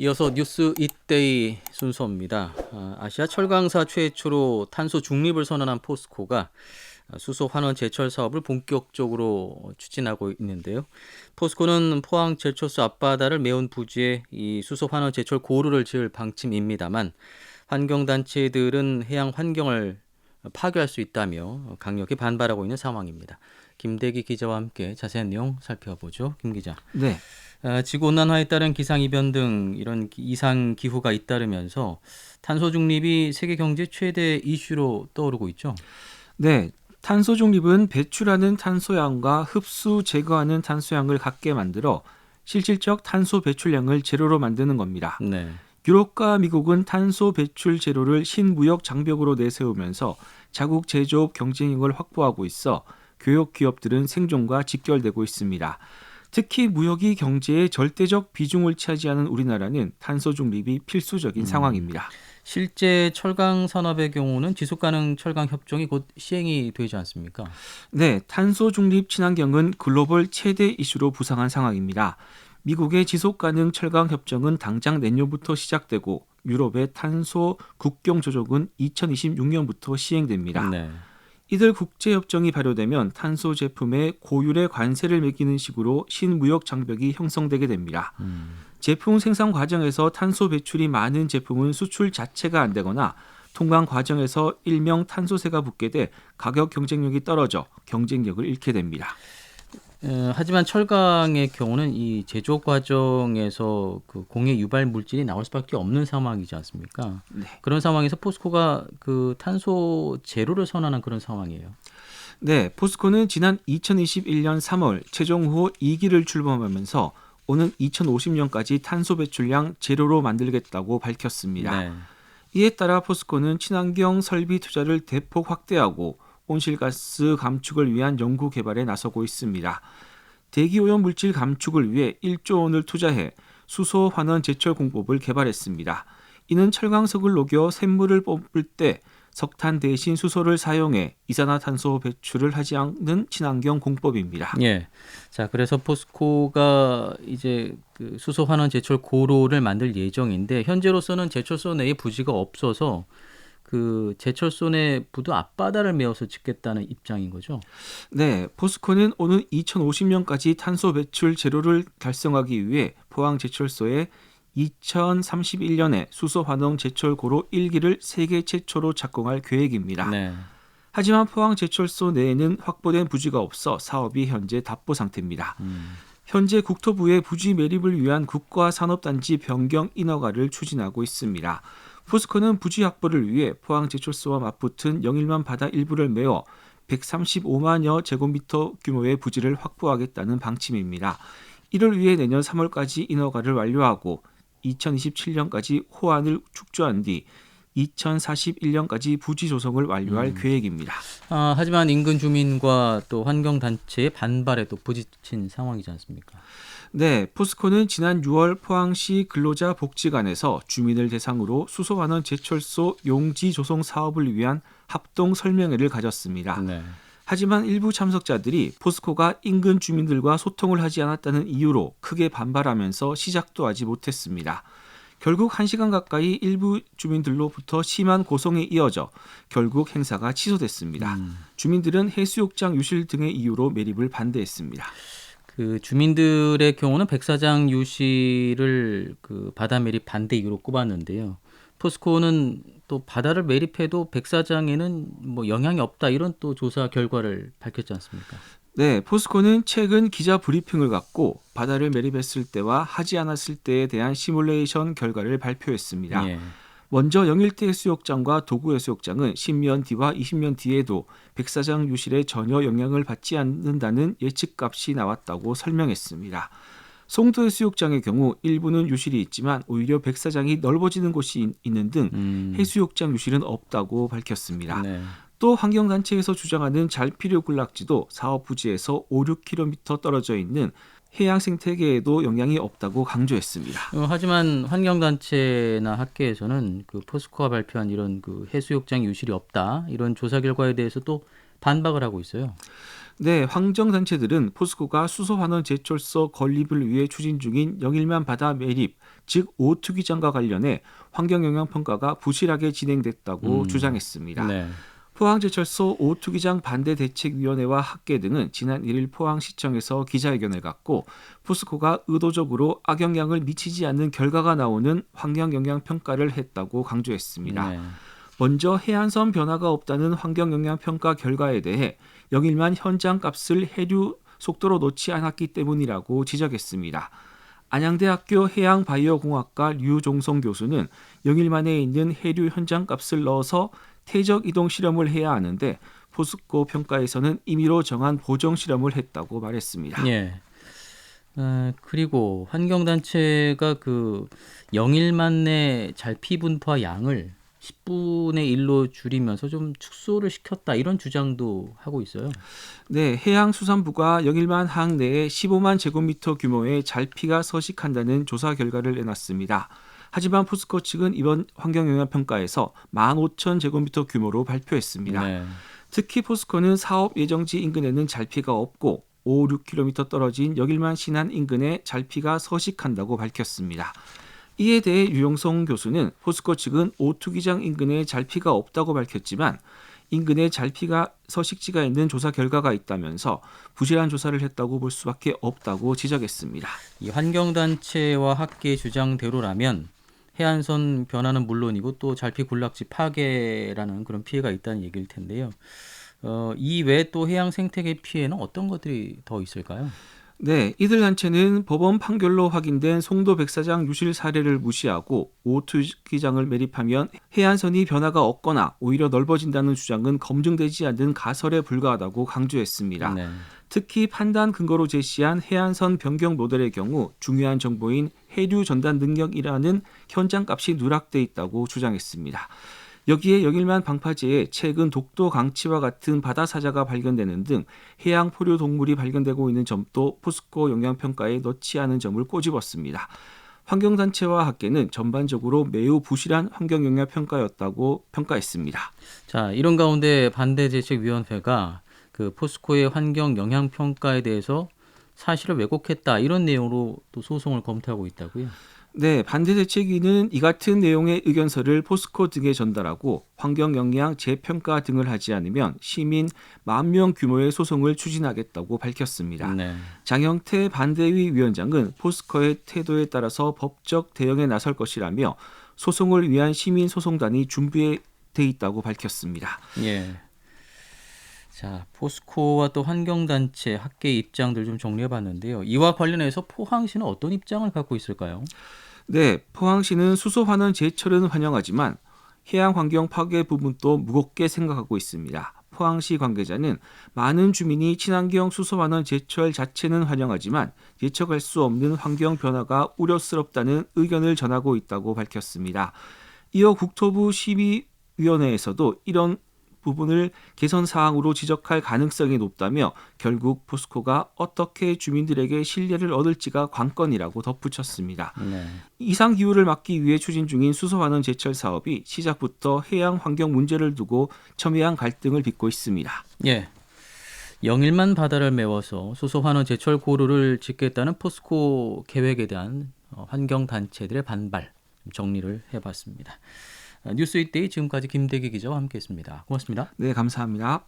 이어서 뉴스 이데이 순서입니다. 아시아 철강사 최초로 탄소 중립을 선언한 포스코가 수소 환원 제철 사업을 본격적으로 추진하고 있는데요. 포스코는 포항 제철소 앞바다를 메운 부지에 이 수소 환원 제철 고루를 지을 방침입니다만 환경단체들은 해양 환경을 파괴할 수 있다며 강력히 반발하고 있는 상황입니다. 김대기 기자와 함께 자세한 내용 살펴보죠. 김 기자. 네, 지구온난화에 따른 기상이변 등 이런 이상 기후가 잇따르면서 탄소 중립이 세계 경제 최대 이슈로 떠오르고 있죠. 네. 탄소 중립은 배출하는 탄소양과 흡수 제거하는 탄소양을 같게 만들어 실질적 탄소 배출량을 제로로 만드는 겁니다. 네. 유럽과 미국은 탄소 배출 제로를 신무역 장벽으로 내세우면서 자국 제조업 경쟁력을 확보하고 있어 교역 기업들은 생존과 직결되고 있습니다. 특히 무역이 경제의 절대적 비중을 차지하는 우리나라는 탄소 중립이 필수적인 상황입니다. 실제 철강 산업의 경우는 지속가능 철강 협정이 곧 시행이 되지 않습니까? 네, 탄소 중립 친환경은 글로벌 최대 이슈로 부상한 상황입니다. 미국의 지속가능 철강 협정은 당장 내년부터 시작되고 유럽의 탄소 국경 조정은 2026년부터 시행됩니다. 네. 이들 국제협정이 발효되면 탄소 제품에 고율의 관세를 매기는 식으로 신무역 장벽이 형성되게 됩니다. 제품 생산 과정에서 탄소 배출이 많은 제품은 수출 자체가 안 되거나 통관 과정에서 일명 탄소세가 붙게 돼 가격 경쟁력이 떨어져 경쟁력을 잃게 됩니다. 하지만 철강의 경우는 이 제조 과정에서 그 공해 유발 물질이 나올 수밖에 없는 상황이지 않습니까? 네. 그런 상황에서 포스코가 그 탄소 제로를 선언한 그런 상황이에요. 네, 포스코는 지난 2021년 3월 최종 후보 2기를 출범하면서 오는 2050년까지 탄소 배출량 제로로 만들겠다고 밝혔습니다. 네. 이에 따라 포스코는 친환경 설비 투자를 대폭 확대하고 온실가스 감축을 위한 연구 개발에 나서고 있습니다. 대기오염 물질 감축을 위해 1조 원을 투자해 수소 환원 제철 공법을 개발했습니다. 이는 철강석을 녹여 샘물을 뽑을 때 석탄 대신 수소를 사용해 이산화탄소 배출을 하지 않는 친환경 공법입니다. 예. 자, 그래서 포스코가 이제 그 수소 환원 제철 고로를 만들 예정인데 현재로서는 제철소 내에 부지가 없어서 그 제철소 내 부두 앞바다를 메워서 짓겠다는 입장인 거죠. 네, 포스코는 오는 2050년까지 탄소 배출 제로를 달성하기 위해 포항 제철소에 2031년에 수소 환원 제철 고로 1기를 세계 최초로 착공할 계획입니다. 네. 하지만 포항 제철소 내에는 확보된 부지가 없어 사업이 현재 답보 상태입니다. 현재 국토부의 부지 매립을 위한 국가산업단지 변경 인허가를 추진하고 있습니다. 포스코는 부지 확보를 위해 포항 제철소와 맞붙은 영일만 바다 일부를 메워 135만여 제곱미터 규모의 부지를 확보하겠다는 방침입니다. 이를 위해 내년 3월까지 인허가를 완료하고 2027년까지 호안을 축조한 뒤 2041년까지 부지 조성을 완료할 계획입니다. 하지만 인근 주민과 또 환경단체의 반발에 또 부딪힌 상황이지 않습니까? 네, 포스코는 지난 6월 포항시 근로자 복지관에서 주민을 대상으로 수소환원 제철소 용지 조성 사업을 위한 합동 설명회를 가졌습니다. 네. 하지만 일부 참석자들이 포스코가 인근 주민들과 소통을 하지 않았다는 이유로 크게 반발하면서 시작도 하지 못했습니다. 결국 1시간 가까이 일부 주민들로부터 심한 고성이 이어져 결국 행사가 취소됐습니다. 주민들은 해수욕장 유실 등의 이유로 매립을 반대했습니다. 그 주민들의 경우는 백사장 유실을 그 바다 매립 반대 이유로 꼽았는데요. 포스코는 또 바다를 매립해도 백사장에는 뭐 영향이 없다 이런 또 조사 결과를 밝혔지 않습니까? 네, 포스코는 최근 기자 브리핑을 갖고 바다를 매립했을 때와 하지 않았을 때에 대한 시뮬레이션 결과를 발표했습니다. 예. 먼저 영일대 해수욕장과 도구 해수욕장은 10년 뒤와 20년 뒤에도 백사장 유실에 전혀 영향을 받지 않는다는 예측값이 나왔다고 설명했습니다. 송도 해수욕장의 경우 일부는 유실이 있지만 오히려 백사장이 넓어지는 곳이 있는 등 해수욕장 유실은 없다고 밝혔습니다. 네. 또 환경단체에서 주장하는 잘피류 군락지도 사업 부지에서 5, 6km 떨어져 있는 해양 생태계에도 영향이 없다고 강조했습니다. 하지만 환경단체나 학계에서는 그 포스코가 발표한 이런 그 해수욕장 유실이 없다 이런 조사 결과에 대해서 또 반박을 하고 있어요. 네, 환경단체들은 포스코가 수소환원 제철소 건립을 위해 추진 중인 영일만 바다 매립, 즉 오투기장과 관련해 환경영향평가가 부실하게 진행됐다고 주장했습니다. 네. 포항제철소 오투기장 반대대책위원회와 학계 등은 지난 1일 포항시청에서 기자회견을 갖고 포스코가 의도적으로 악영향을 미치지 않는 결과가 나오는 환경영향평가를 했다고 강조했습니다. 네. 먼저 해안선 변화가 없다는 환경영향평가 결과에 대해 영일만 현장값을 해류 속도로 놓지 않았기 때문이라고 지적했습니다. 안양대학교 해양바이오공학과 류종성 교수는 영일만에 있는 해류 현장값을 넣어서 퇴적 이동 실험을 해야 하는데 포스코 평가에서는 임의로 정한 보정 실험을 했다고 말했습니다. 예. 그리고 환경단체가 그 영일만 내 잘피 분포 양을 10분의 1로 줄이면서 좀 축소를 시켰다 이런 주장도 하고 있어요. 네, 해양수산부가 영일만 항 내에 15만 제곱미터 규모의 잘피가 서식한다는 조사 결과를 내놨습니다. 하지만 포스코 측은 이번 환경영향평가에서 15,000 제곱미터 규모로 발표했습니다. 네. 특히 포스코는 사업 예정지 인근에는 잘피가 없고 5, 6km 떨어진 영일만 신안 인근에 잘피가 서식한다고 밝혔습니다. 이에 대해 유영성 교수는 포스코 측은 오투기장 인근에 잘피가 없다고 밝혔지만 인근에 잘피가 서식지가 있는 조사 결과가 있다면서 부실한 조사를 했다고 볼 수밖에 없다고 지적했습니다. 이 환경단체와 학계의 주장대로라면 해안선 변화는 물론이고 또 잘피 군락지 파괴라는 그런 피해가 있다는 얘기일 텐데요. 이 외에 또 해양 생태계 피해는 어떤 것들이 더 있을까요? 네, 이들 단체는 법원 판결로 확인된 송도 백사장 유실 사례를 무시하고 오투기장을 매립하면 해안선이 변화가 없거나 오히려 넓어진다는 주장은 검증되지 않는 가설에 불과하다고 강조했습니다. 네. 특히 판단 근거로 제시한 해안선 변경 모델의 경우 중요한 정보인 해류 전단 능력이라는 현장값이 누락돼 있다고 주장했습니다. 여기에 영일만 방파제에 최근 독도 강치와 같은 바다 사자가 발견되는 등 해양 포류 동물이 발견되고 있는 점도 포스코 영향평가에 넣지 않은 점을 꼬집었습니다. 환경단체와 학계는 전반적으로 매우 부실한 환경영향평가였다고 평가했습니다. 자, 이런 가운데 반대대책위원회가 그 포스코의 환경 영향 평가에 대해서 사실을 왜곡했다 이런 내용으로 또 소송을 검토하고 있다고요. 네, 반대대책위는 이 같은 내용의 의견서를 포스코 등에 전달하고 환경영향 재평가 등을 하지 않으면 시민 10,000명 규모의 소송을 추진하겠다고 밝혔습니다. 네. 장영태 반대위 위원장은 포스코의 태도에 따라서 법적 대응에 나설 것이라며 소송을 위한 시민소송단이 준비돼 있다고 밝혔습니다. 예. 자, 포스코와 또 환경단체, 학계 입장들 좀 정리해봤는데요. 이와 관련해서 포항시는 어떤 입장을 갖고 있을까요? 네, 포항시는 수소환원 제철은 환영하지만 해양환경 파괴 부분도 무겁게 생각하고 있습니다. 포항시 관계자는 많은 주민이 친환경 수소환원 제철 자체는 환영하지만 예측할 수 없는 환경 변화가 우려스럽다는 의견을 전하고 있다고 밝혔습니다. 이어 국토부 시비위원회에서도 이런 부분을 개선 사항으로 지적할 가능성이 높다며 결국 포스코가 어떻게 주민들에게 신뢰를 얻을지가 관건이라고 덧붙였습니다. 네. 이상 기후를 막기 위해 추진 중인 수소환원 제철 사업이 시작부터 해양 환경 문제를 두고 첨예한 갈등을 빚고 있습니다. 예. 영일만 바다를 메워서 수소환원 제철 고루를 짓겠다는 포스코 계획에 대한 환경단체들의 반발 정리를 해봤습니다. 뉴스윗데이 지금까지 김대기 기자와 함께했습니다. 고맙습니다. 네, 감사합니다.